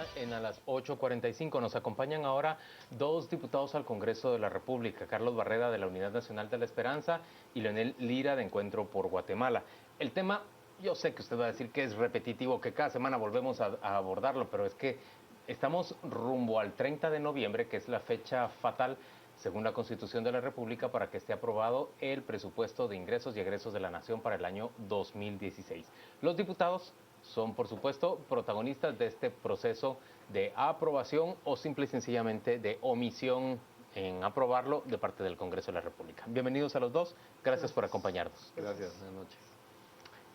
hora en a las 8:45. Nos acompañan ahora dos diputados al Congreso de la República, Carlos Barreda de la Unidad Nacional de la Esperanza y Leonel Lira de Encuentro por Guatemala. El tema, yo sé que usted va a decir que es repetitivo, que cada semana volvemos a abordarlo, pero es que estamos rumbo al 30 de noviembre, que es la fecha fatal según la Constitución de la República, para que esté aprobado el presupuesto de ingresos y egresos de la Nación para el año 2016. Los diputados son, por supuesto, protagonistas de este proceso de aprobación o simple y sencillamente de omisión en aprobarlo de parte del Congreso de la República. Bienvenidos a los dos, gracias por acompañarnos. Gracias, buenas noches.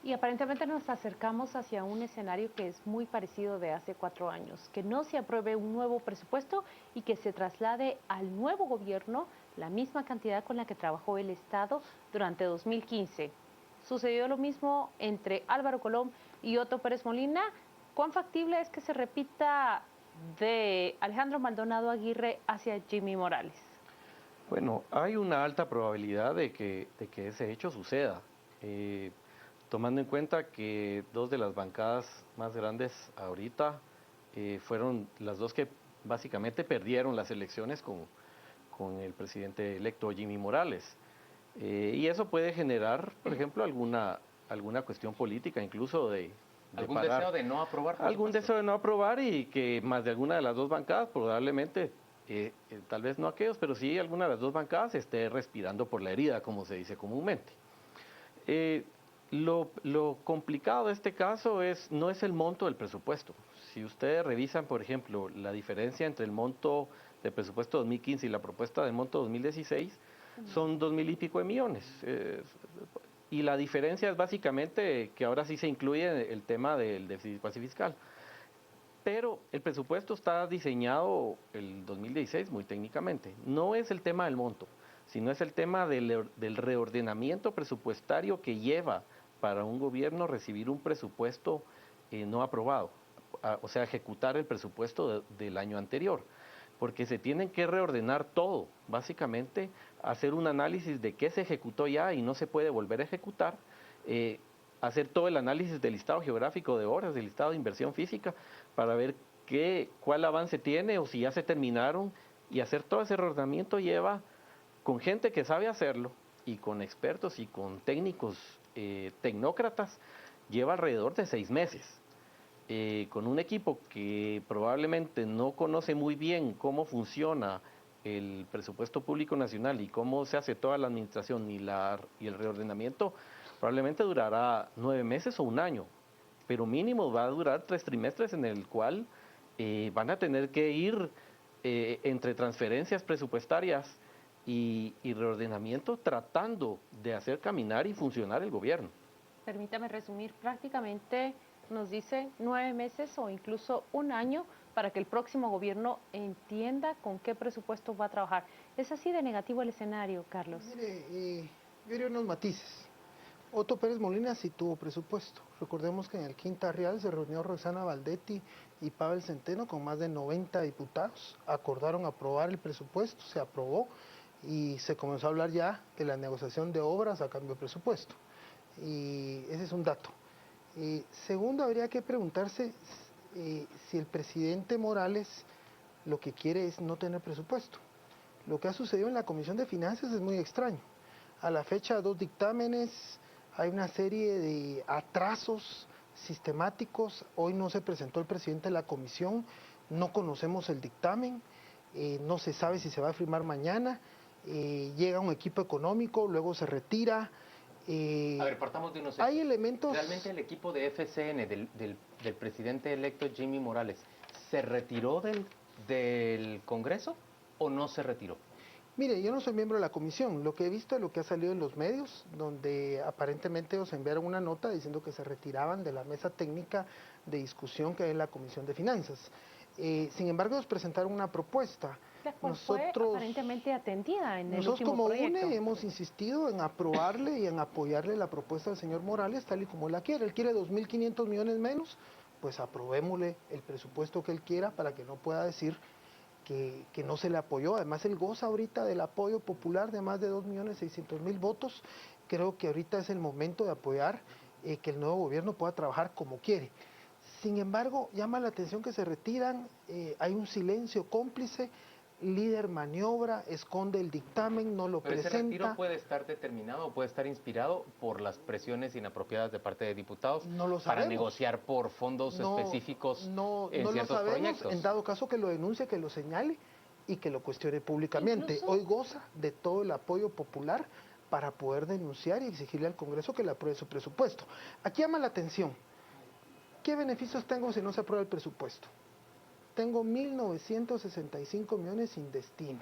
Y aparentemente nos acercamos hacia un escenario que es muy parecido de hace 4 años, que no se apruebe un nuevo presupuesto y que se traslade al nuevo gobierno la misma cantidad con la que trabajó el Estado durante 2015. Sucedió lo mismo entre Álvaro Colom y Otto Pérez Molina. ¿Cuán factible es que se repita de Alejandro Maldonado Aguirre hacia Jimmy Morales? Bueno, hay una alta probabilidad de que ese hecho suceda, tomando en cuenta que dos de las bancadas más grandes ahorita fueron las dos que básicamente perdieron las elecciones con el presidente electo Jimmy Morales. Y eso puede generar, por ejemplo, alguna cuestión política, incluso de ¿Algún deseo de no aprobar? Algún deseo de no aprobar y que más de alguna de las dos bancadas, probablemente, tal vez no aquellos, pero sí alguna de las dos bancadas esté respirando por la herida, como se dice comúnmente. Lo complicado de este caso no es el monto del presupuesto. Si ustedes revisan, por ejemplo, la diferencia entre el monto del presupuesto 2015 y la propuesta del monto 2016, son 2.000 y pico de millones. Y la diferencia es básicamente que ahora sí se incluye el tema del déficit cuasi fiscal. Pero el presupuesto está diseñado el 2016 muy técnicamente. No es el tema del monto, sino es el tema del reordenamiento presupuestario que lleva para un gobierno recibir un presupuesto no aprobado, o sea, ejecutar el presupuesto del año anterior, porque se tienen que reordenar todo, básicamente hacer un análisis de qué se ejecutó ya y no se puede volver a ejecutar, hacer todo el análisis del listado geográfico de obras, del listado de inversión física, para ver cuál avance tiene o si ya se terminaron, y hacer todo ese reordenamiento lleva, con gente que sabe hacerlo, y con expertos y con técnicos tecnócratas, lleva alrededor de 6 meses. Con un equipo que probablemente no conoce muy bien cómo funciona el presupuesto público nacional y cómo se hace toda la administración y el reordenamiento, probablemente durará 9 meses o un año, pero mínimo va a durar 3 trimestres en el cual van a tener que ir entre transferencias presupuestarias y reordenamiento, tratando de hacer caminar y funcionar el gobierno. Permítame resumir, prácticamente nos dice 9 meses o incluso un año para que el próximo gobierno entienda con qué presupuesto va a trabajar. ¿Es así de negativo el escenario, Carlos? Mire, yo haría unos matices. Otto Pérez Molina sí tuvo presupuesto. Recordemos que en el Quinta Real se reunió Roxana Valdetti y Pavel Centeno con más de 90 diputados. Acordaron aprobar el presupuesto, se aprobó y se comenzó a hablar ya de la negociación de obras a cambio de presupuesto. Y ese es un dato. Segundo, habría que preguntarse si el presidente Morales lo que quiere es no tener presupuesto. Lo que ha sucedido en la Comisión de Finanzas es muy extraño. A la fecha, 2 dictámenes, hay una serie de atrasos sistemáticos. Hoy no se presentó el presidente de la comisión, no conocemos el dictamen, no se sabe si se va a firmar mañana, llega un equipo económico, luego se retira. A ver, partamos de unos hechos. Hay elementos... ¿Realmente el equipo de FCN del presidente electo Jimmy Morales se retiró del Congreso o no se retiró? Mire, yo no soy miembro de la comisión. Lo que he visto es lo que ha salido en los medios, donde aparentemente ellos enviaron una nota diciendo que se retiraban de la mesa técnica de discusión que hay en la Comisión de Finanzas. Sin embargo, ellos presentaron una propuesta. La cual fue aparentemente atendida en el último proyecto. Nosotros como UNE hemos insistido en aprobarle y en apoyarle la propuesta del señor Morales tal y como él la quiere. Él quiere 2.500 millones menos, pues aprobémosle el presupuesto que él quiera para que no pueda decir que no se le apoyó. Además, él goza ahorita del apoyo popular de más de 2.600.000 votos. Creo que ahorita es el momento de apoyar que el nuevo gobierno pueda trabajar como quiere. Sin embargo, llama la atención que se retiran, hay un silencio cómplice, líder maniobra, esconde el dictamen, no lo Pero ese retiro presenta, puede estar determinado, puede estar inspirado por las presiones inapropiadas de parte de diputados no lo para sabemos. negociar por fondos No, específicos en no lo ciertos sabemos, proyectos. en dado caso que lo denuncie, que lo señale y que lo cuestione públicamente. Incluso- Hoy goza de todo el apoyo popular para poder denunciar y exigirle al Congreso que le apruebe su presupuesto. Aquí llama la atención, ¿qué beneficios tengo si no se aprueba el presupuesto? Tengo 1.965 millones sin destino.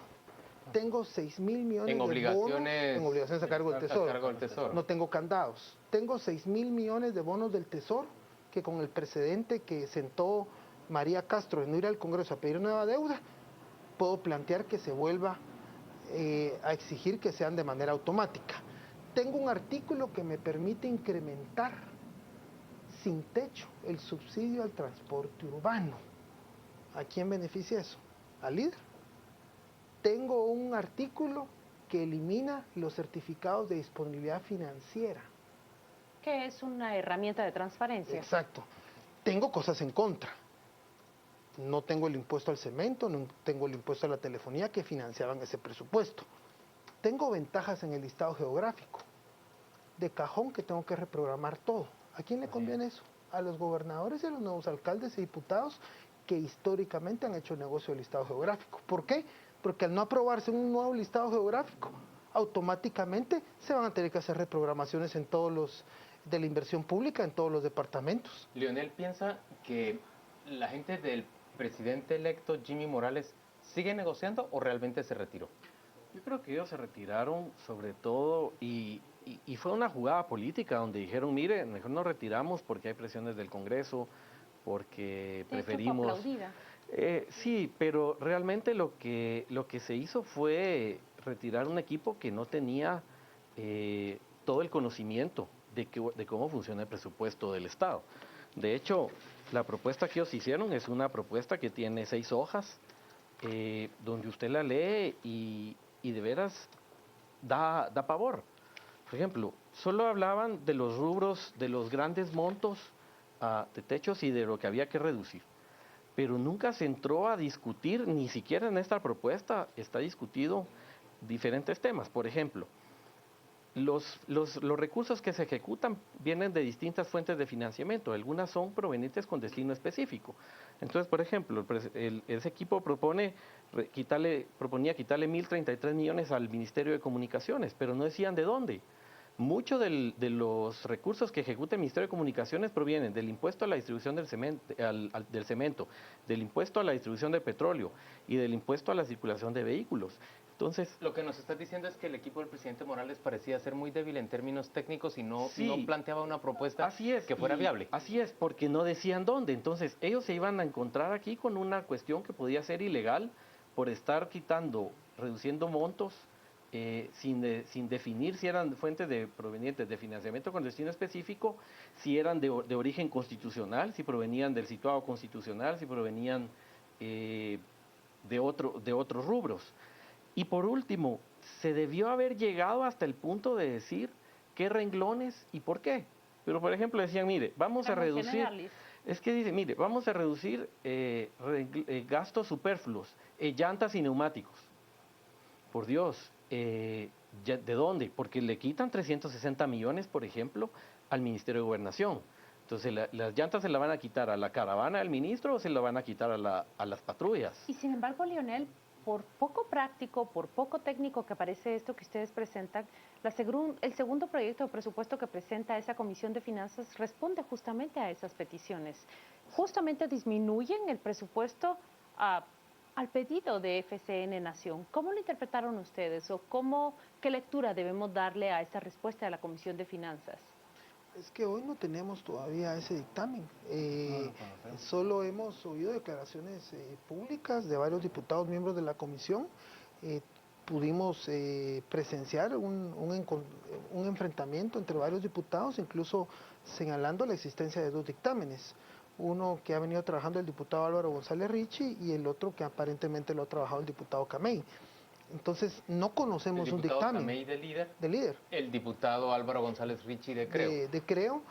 Tengo 6.000 millones En de obligaciones, bonos en obligaciones a cargo del Tesoro. A cargo del Tesoro. No tengo candados. Tengo 6.000 millones de bonos del Tesoro que con el precedente que sentó María Castro de no ir al Congreso a pedir nueva deuda, puedo plantear que se vuelva a exigir que sean de manera automática. Tengo un artículo que me permite incrementar sin techo el subsidio al transporte urbano. ¿A quién beneficia eso? Al líder. Tengo un artículo que elimina los certificados de disponibilidad financiera. Que es una herramienta de transparencia. Exacto. Tengo cosas en contra. No tengo el impuesto al cemento, no tengo el impuesto a la telefonía que financiaban ese presupuesto. Tengo ventajas en el listado geográfico. De cajón que tengo que reprogramar todo. ¿A quién le conviene eso? A los gobernadores y a los nuevos alcaldes y diputados que históricamente han hecho negocio del listado geográfico. ¿Por qué? Porque al no aprobarse un nuevo listado geográfico, automáticamente se van a tener que hacer reprogramaciones en todos los de la inversión pública en todos los departamentos. Leonel piensa que la gente del presidente electo Jimmy Morales sigue negociando o realmente se retiró. Yo creo que ellos se retiraron sobre todo y fue una jugada política donde dijeron, mire, mejor nos retiramos porque hay presiones del Congreso, porque De hecho, fue preferimos... aplaudida. Sí, pero realmente lo que se hizo fue retirar un equipo que no tenía todo el conocimiento de cómo funciona el presupuesto del Estado. De hecho, la propuesta que ellos hicieron es una propuesta que tiene 6 hojas, donde usted la lee y de veras da pavor. Por ejemplo, solo hablaban de los rubros, de los grandes montos de techos y de lo que había que reducir. Pero nunca se entró a discutir, ni siquiera en esta propuesta está discutido diferentes temas. Por ejemplo, los recursos que se ejecutan vienen de distintas fuentes de financiamiento, algunas son provenientes con destino específico. Entonces, por ejemplo, ese equipo proponía quitarle 1.033 millones al Ministerio de Comunicaciones, pero no decían de dónde. Muchos de los recursos que ejecuta el Ministerio de Comunicaciones provienen del impuesto a la distribución del cemento, del impuesto a la distribución de petróleo y del impuesto a la circulación de vehículos. Entonces, lo que nos estás diciendo es que el equipo del presidente Morales parecía ser muy débil en términos técnicos y no planteaba una propuesta que fuera viable. Así es, porque no decían dónde. Entonces, ellos se iban a encontrar aquí con una cuestión que podía ser ilegal por estar reduciendo montos sin definir si eran fuentes provenientes de financiamiento con destino específico, si eran de origen constitucional, si provenían del situado constitucional, si provenían de otros rubros. Y por último, se debió haber llegado hasta el punto de decir qué renglones y por qué. Pero, por ejemplo, decían, mire, vamos a reducir... Es que dice, mire, vamos a reducir gastos superfluos, llantas y neumáticos. Por Dios, ¿de dónde? Porque le quitan 360 millones, por ejemplo, al Ministerio de Gobernación. Entonces, ¿las llantas se la van a quitar a la caravana del ministro o se la van a quitar a las patrullas? Y sin embargo, Leonel, por poco práctico, por poco técnico que parece esto que ustedes presentan, el segundo proyecto de presupuesto que presenta esa Comisión de Finanzas responde justamente a esas peticiones. Justamente disminuyen el presupuesto al pedido de FCN Nación. ¿Cómo lo interpretaron ustedes o qué lectura debemos darle a esta respuesta de la Comisión de Finanzas? Es que hoy no tenemos todavía ese dictamen. Solo hemos oído declaraciones públicas de varios diputados miembros de la comisión. Pudimos presenciar un enfrentamiento entre varios diputados, incluso señalando la existencia de 2 dictámenes. Uno que ha venido trabajando el diputado Álvaro González Richie y el otro que aparentemente lo ha trabajado el diputado Camey. Entonces, no conocemos un dictamen. Camey de líder. De líder. El diputado Álvaro González Richie de Creo. De Creo.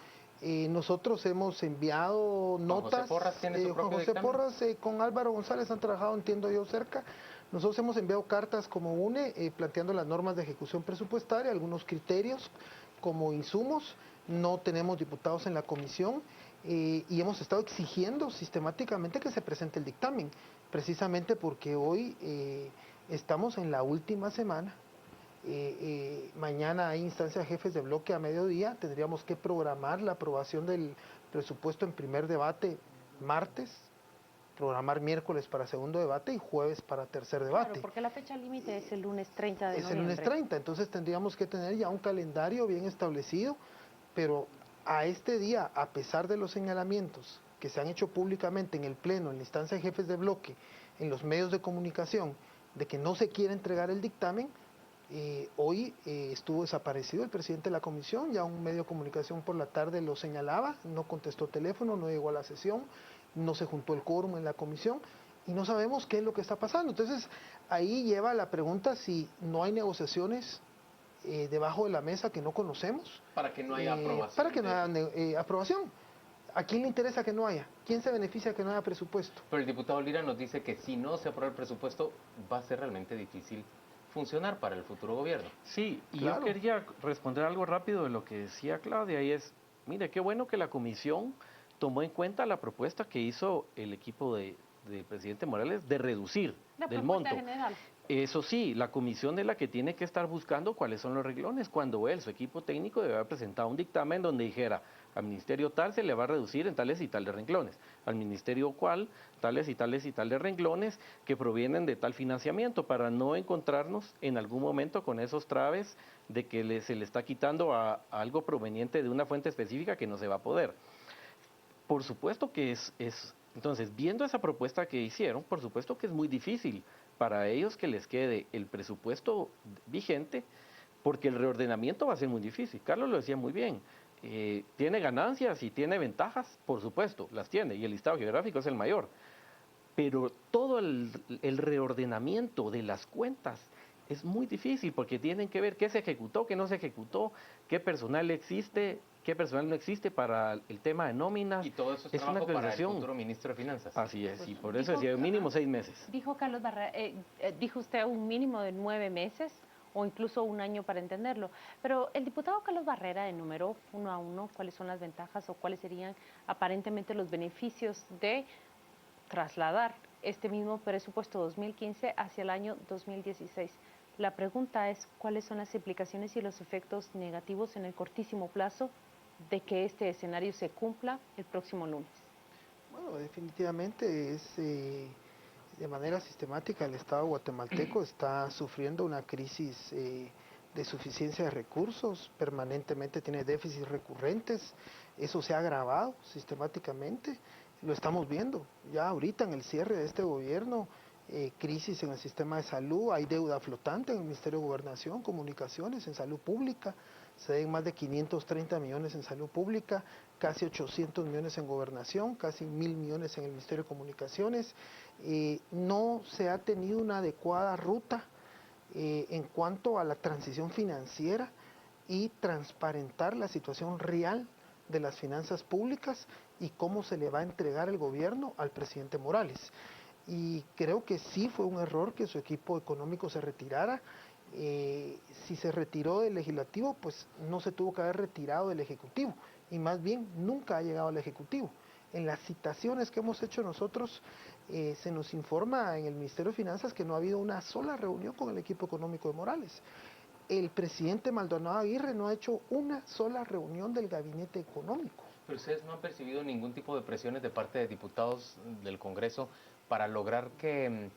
Nosotros hemos enviado notas. José Porras tiene su Juan propio José dictamen. Porras con Álvaro González han trabajado, entiendo yo, cerca. Nosotros hemos enviado cartas como UNE planteando las normas de ejecución presupuestaria, algunos criterios como insumos. No tenemos diputados en la comisión y hemos estado exigiendo sistemáticamente que se presente el dictamen, precisamente porque hoy estamos en la última semana. Mañana hay instancia de jefes de bloque a mediodía, tendríamos que programar la aprobación del presupuesto en primer debate martes, programar miércoles para segundo debate y jueves para tercer debate. Claro, porque la fecha límite es el lunes 30 de Es noviembre. el lunes 30, entonces tendríamos que tener ya un calendario bien establecido, pero a este día, a pesar de los señalamientos que se han hecho públicamente en el Pleno, en la instancia de jefes de bloque, en los medios de comunicación, de que no se quiere entregar el dictamen, hoy estuvo desaparecido el presidente de la comisión, ya un medio de comunicación por la tarde lo señalaba, no contestó teléfono, no llegó a la sesión, no se juntó el quórum en la comisión y no sabemos qué es lo que está pasando. Entonces ahí lleva la pregunta si no hay negociaciones debajo de la mesa que no conocemos. Para que no haya aprobación. Para que no haya aprobación. ¿A quién le interesa que no haya? ¿Quién se beneficia que no haya presupuesto? Pero el diputado Lira nos dice que si no se aprueba el presupuesto va a ser realmente difícil funcionar para el futuro gobierno. Sí, y Claro. yo quería responder algo rápido de lo que decía Claudia, y es, mire, qué bueno que la comisión tomó en cuenta la propuesta que hizo el equipo del presidente Morales de reducir La del propuesta monto. general. Eso sí, la comisión es la que tiene que estar buscando cuáles son los renglones, cuando él, su equipo técnico, debe haber presentado un dictamen donde dijera, al ministerio tal se le va a reducir en tales y tales renglones, al ministerio cual, tales y tales y tales renglones que provienen de tal financiamiento, para no encontrarnos en algún momento con esos traves de que se le está quitando a algo proveniente de una fuente específica que no se va a poder. Por supuesto que entonces, viendo esa propuesta que hicieron, por supuesto que es muy difícil para ellos que les quede el presupuesto vigente, porque el reordenamiento va a ser muy difícil. Carlos lo decía muy bien, tiene ganancias y tiene ventajas, por supuesto, las tiene, y el listado geográfico es el mayor, pero todo el reordenamiento de las cuentas es muy difícil, porque tienen que ver qué se ejecutó, qué no se ejecutó, qué personal existe, qué personal no existe para el tema de nóminas. Y todo eso es una trabajo para el actualización. futuro ministro de Finanzas. Así es, y por eso Dijo- decía mínimo 6 meses. Dijo Carlos Barrera, dijo usted un mínimo de 9 meses o incluso un año para entenderlo. Pero el diputado Carlos Barrera enumeró uno a uno cuáles son las ventajas o cuáles serían aparentemente los beneficios de trasladar este mismo presupuesto 2015 hacia el año 2016. La pregunta es, ¿cuáles son las implicaciones y los efectos negativos en el cortísimo plazo de que este escenario se cumpla el próximo lunes? Bueno, definitivamente es de manera sistemática el Estado guatemalteco está sufriendo una crisis de suficiencia de recursos, permanentemente tiene déficits recurrentes, eso se ha agravado sistemáticamente, lo estamos viendo ya ahorita en el cierre de este gobierno, crisis en el sistema de salud, hay deuda flotante en el Ministerio de Gobernación, Comunicaciones, en salud pública, se den más de 530 millones en salud pública, casi 800 millones en gobernación, casi 1.000 millones en el Ministerio de Comunicaciones. No se ha tenido una adecuada ruta en cuanto a la transición financiera y transparentar la situación real de las finanzas públicas y cómo se le va a entregar el gobierno al presidente Morales. Y creo que sí fue un error que su equipo económico se retirara. Si se retiró del legislativo, pues no se tuvo que haber retirado del ejecutivo y más bien nunca ha llegado al ejecutivo. En las citaciones que hemos hecho nosotros, se nos informa en el Ministerio de Finanzas que no ha habido una sola reunión con el equipo económico de Morales. El presidente Maldonado Aguirre no ha hecho una sola reunión del gabinete económico. Pero ustedes no han percibido ningún tipo de presiones de parte de diputados del Congreso para lograr que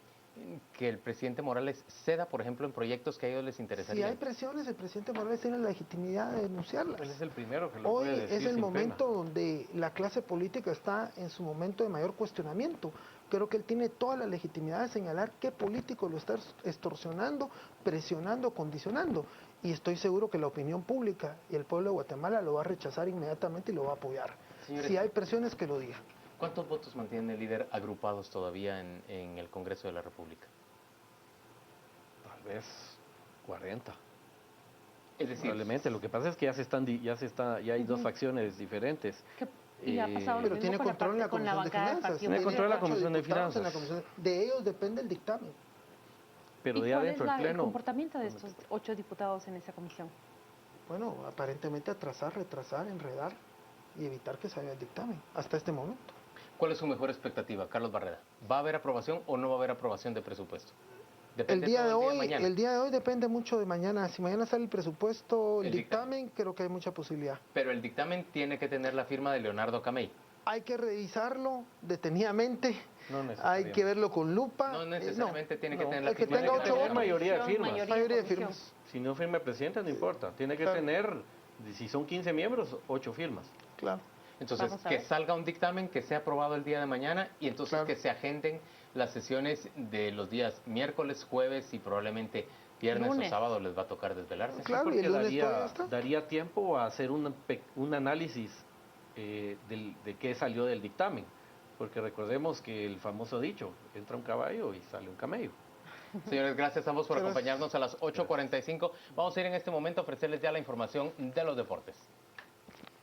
el presidente Morales ceda, por ejemplo, en proyectos que a ellos les Si interesarían. hay presiones, el presidente Morales tiene la legitimidad de denunciarlas. Él es el primero que lo Hoy puede decir es el sin momento pena. donde la clase política está en su momento de mayor cuestionamiento. Creo que él tiene toda la legitimidad de señalar qué político lo está extorsionando, presionando, condicionando. Y estoy seguro que la opinión pública y el pueblo de Guatemala lo va a rechazar inmediatamente y lo va a apoyar. Señores, Si hay presiones, que lo diga. ¿cuántos votos mantiene el líder agrupados todavía en el Congreso de la República? Tal vez 40. Es decir, Probablemente, lo que pasa es que ya hay dos facciones diferentes. Y ha pasado lo Pero mismo tiene con control en la con Comisión de bancada del Finanzas. Partido Tiene control en la 8 Comisión de diputados en la Finanzas. de ellos depende el dictamen. Pero ¿Y ya cuál dentro es del el Pleno... comportamiento de estos 8 diputados en esa comisión? Bueno, aparentemente atrasar, retrasar, enredar y evitar que salga el dictamen hasta este momento. ¿cuál es su mejor expectativa, Carlos Barreda? ¿Va a haber aprobación o no va a haber aprobación de presupuesto? Depende todo mañana. El día de hoy depende mucho de mañana. Si mañana sale el presupuesto, el El dictamen, creo que hay mucha posibilidad. Pero el dictamen tiene que tener la firma de Leonardo Camey. Hay que revisarlo detenidamente, No hay necesariamente. que verlo con lupa. No necesariamente tiene que tener la el que firma tenga de 8 tener votos, mayoría de firmas. mayoría de comisión. firmas. Si no firma el presidente, no importa. Tiene que Claro. tener, si son 15 miembros, 8 firmas. Claro. Entonces, Vamos a que ver. salga un dictamen, que sea aprobado el día de mañana y entonces Claro. que se agenden las sesiones de los días miércoles, jueves y probablemente viernes Lunes. o sábado les va a tocar desvelarse. Claro, y Porque el lunes todavía está. daría tiempo a hacer un análisis de qué salió del dictamen. Porque recordemos que el famoso dicho, entra un caballo y sale un camello. Señores, gracias a ambos por Gracias. acompañarnos a las 8:45. Vamos a ir en este momento a ofrecerles ya la información de los deportes.